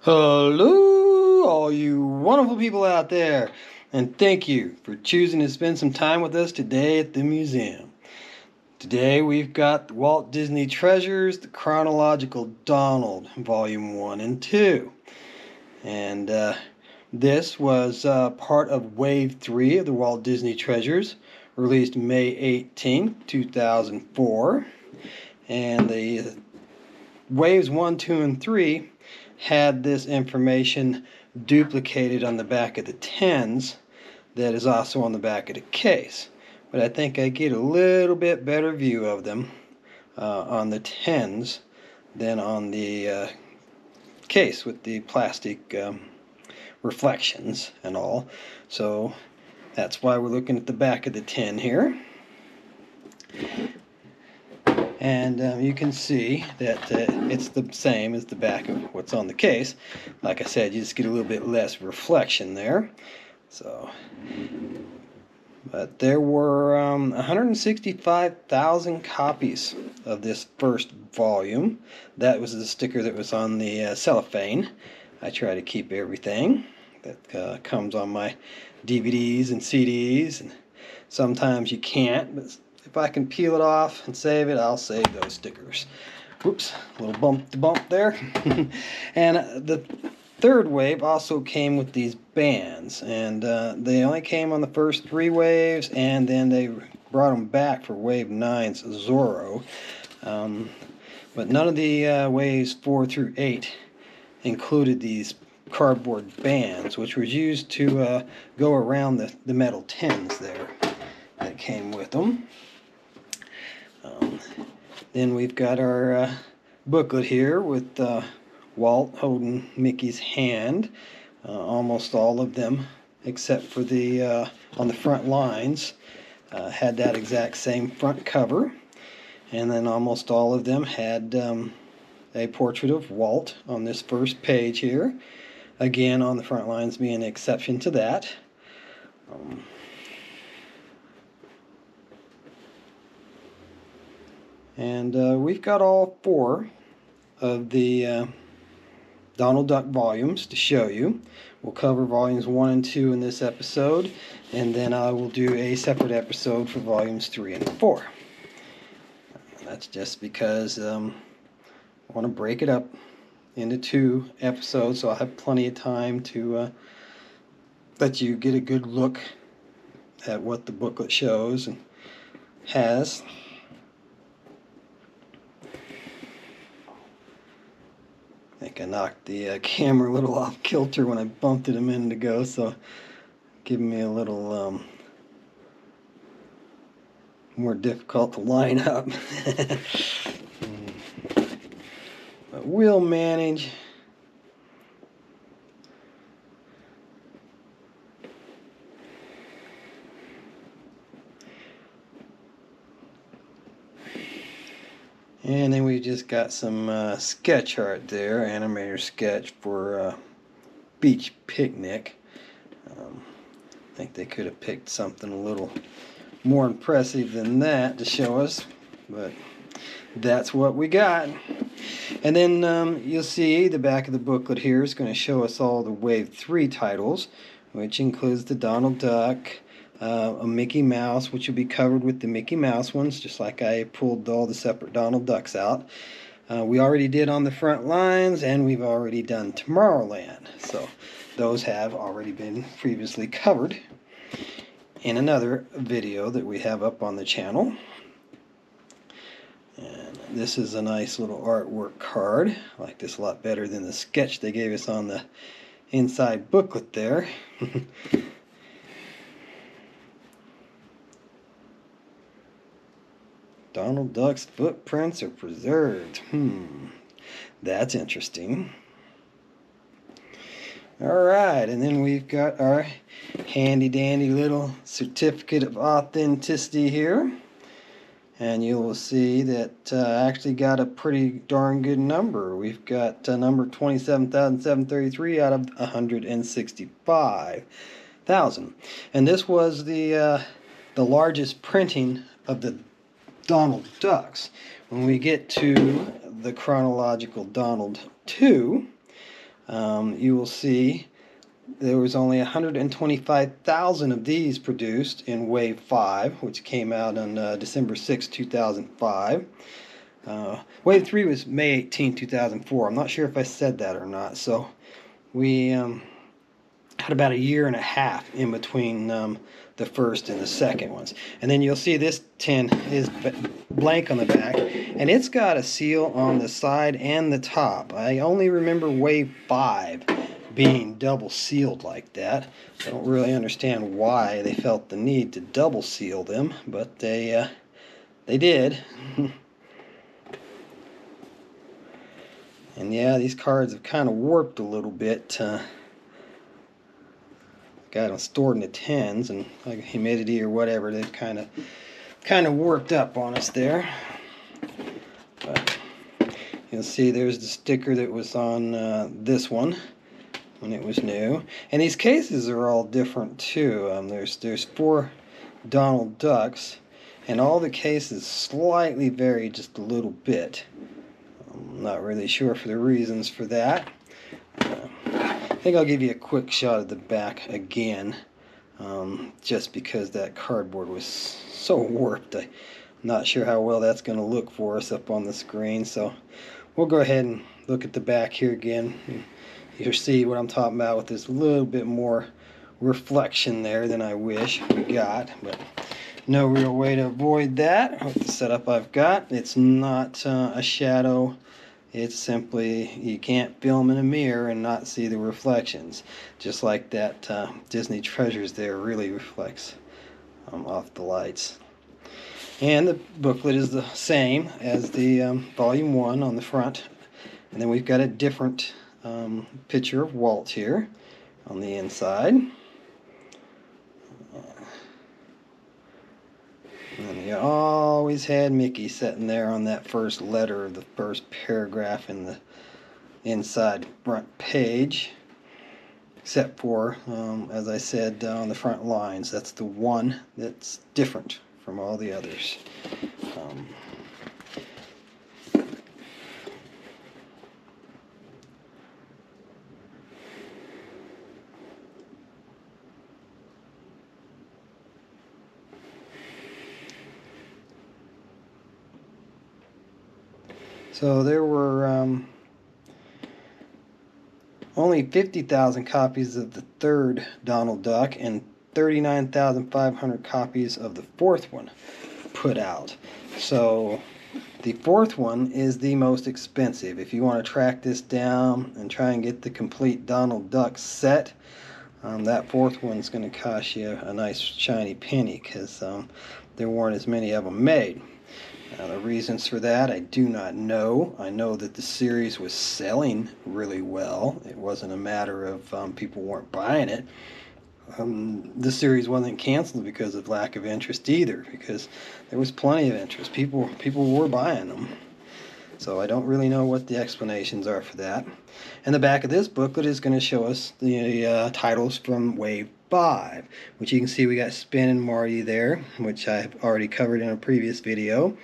Hello, all you wonderful people out there, and thank you for choosing to spend some time with us today at the museum. Today we've got the Walt Disney Treasures, the Chronological Donald, Volume 1 and 2. And this was part of Wave 3 of the Walt Disney Treasures, released May 18, 2004. And the Waves 1, 2, and 3 had this information duplicated on the back of the 10s that is also on the back of the case. But I think I get a little bit better view of them on the 10s than on the case with the plastic reflections and all. So that's why we're looking at the back of the 10 here. And you can see that it's the same as the back of what's on the case. Like I said, you just get a little bit less reflection there. So, but there were 165,000 copies of this first volume. That was the sticker that was on the cellophane. I try to keep everything that comes on my DVDs and CDs. And sometimes you can't, but if I can peel it off and save it, I'll save those stickers. Whoops, a little bump to bump there. And the third wave also came with these bands, and they only came on the first 3 waves, and then they brought them back for Wave 9's Zorro. But none of the waves 4 through 8 included these cardboard bands, which was used to go around the metal tins there that came with them. Then we've got our booklet here with Walt holding Mickey's hand. Almost all of them, except for the on the front lines, had that exact same front cover. And then almost all of them had a portrait of Walt on this first page here. Again, on the front lines being an exception to that. And we've got all 4 of the Donald Duck volumes to show you. We'll cover volumes 1 and 2 in this episode, and then I will do a separate episode for volumes 3 and 4. That's just because I want to break it up into 2 episodes, so I'll have plenty of time to let you get a good look at what the booklet shows and has. I think I knocked the camera a little off kilter when I bumped it a minute ago, so giving me a little more difficult to line up. But we'll manage. And then we just got some sketch art there, animator sketch for Beach Picnic. I think they could have picked something a little more impressive than that to show us, but that's what we got. And then you'll see the back of the booklet here is going to show us all the Wave 3 titles, which includes the Donald Duck, a Mickey Mouse, which will be covered with the Mickey Mouse ones, just like I pulled all the separate Donald Ducks out. We already did on the front lines, and we've already done Tomorrowland. So those have already been previously covered in another video that we have up on the channel. And this is a nice little artwork card. I like this a lot better than the sketch they gave us on the inside booklet there. Donald Duck's footprints are preserved. That's interesting. Alright, and then we've got our handy dandy little certificate of authenticity here. And you will see that I actually got a pretty darn good number. We've got number 27,733 out of 165,000. And this was the largest printing of the Donald Ducks. When we get to the Chronological Donald 2, you will see there was only 125,000 of these produced in Wave 5, which came out on December 6, 2005. Wave 3 was May 18, 2004. I'm not sure if I said that or not. So we had about a year and a half in between the first and the second ones. And then you'll see this tin is blank on the back, and it's got a seal on the side and the top. I only remember Wave 5 being double sealed like that. I don't really understand why they felt the need to double seal them, but they did. And yeah, these cards have kind of warped a little bit. Got them stored in the tins, and like humidity or whatever, they've kind of warped up on us there. But you'll see there's the sticker that was on this one when it was new, and these cases are all different too. There's 4 Donald Ducks, and all the cases slightly vary just a little bit. I'm not really sure for the reasons for that. I think I'll give you a quick shot of the back again, just because that cardboard was so warped. I'm not sure how well that's going to look for us up on the screen, so we'll go ahead and look at the back here again. You'll see what I'm talking about with this little bit more reflection there than I wish we got, but no real way to avoid that with the setup I've got. It's not a shadow. It's simply, you can't film in a mirror and not see the reflections. Just like that Disney Treasures there really reflects off the lights. And the booklet is the same as the Volume 1 on the front. And then we've got a different picture of Walt here on the inside. And you always had Mickey sitting there on that first letter of the first paragraph in the inside front page, except for, as I said, on the front lines. That's the one that's different from all the others. So there were only 50,000 copies of the third Donald Duck and 39,500 copies of the fourth one put out. So the fourth one is the most expensive. If you want to track this down and try and get the complete Donald Duck set, that fourth one's going to cost you a nice shiny penny, because there weren't as many of them made. The reasons for that, I do not know. I know that the series was selling really well. It wasn't a matter of people weren't buying it. The series wasn't canceled because of lack of interest either, because there was plenty of interest. People were buying them. So I don't really know what the explanations are for that. And the back of this booklet is going to show us the titles from Wave 5, which you can see we got Spin and Marty there, which I've already covered in a previous video.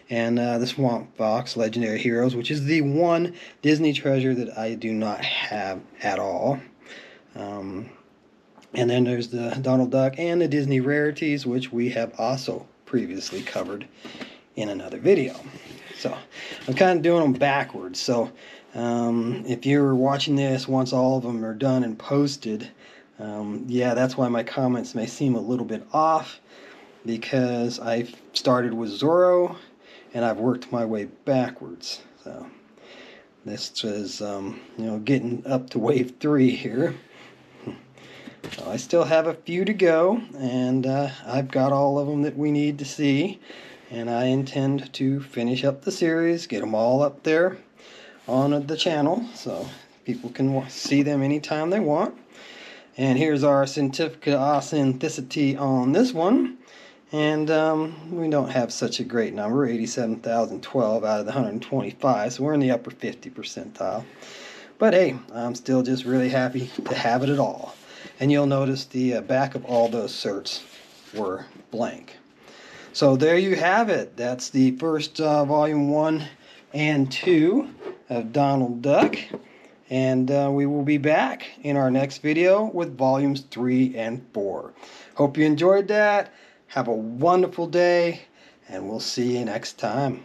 And the Swamp Fox Legendary Heroes, which is the one Disney treasure that I do not have at all. And then there's the Donald Duck and the Disney Rarities, which we have also previously covered in another video. So I'm kind of doing them backwards. So if you're watching this once all of them are done and posted, yeah, that's why my comments may seem a little bit off, because I started with Zorro and I've worked my way backwards. So this is getting up to Wave 3 here. So I still have a few to go, and I've got all of them that we need to see, and I intend to finish up the series, get them all up there on the channel so people can see them anytime they want. And here's our certificate of authenticity on this one, and we don't have such a great number, 87,012 out of the 125, so we're in the upper 50 percentile. But hey, I'm still just really happy to have it at all. And you'll notice the back of all those certs were blank. So there you have it. That's the first volume 1 and 2 of Donald Duck. And we will be back in our next video with volumes 3 and 4. Hope you enjoyed that. Have a wonderful day, and we'll see you next time.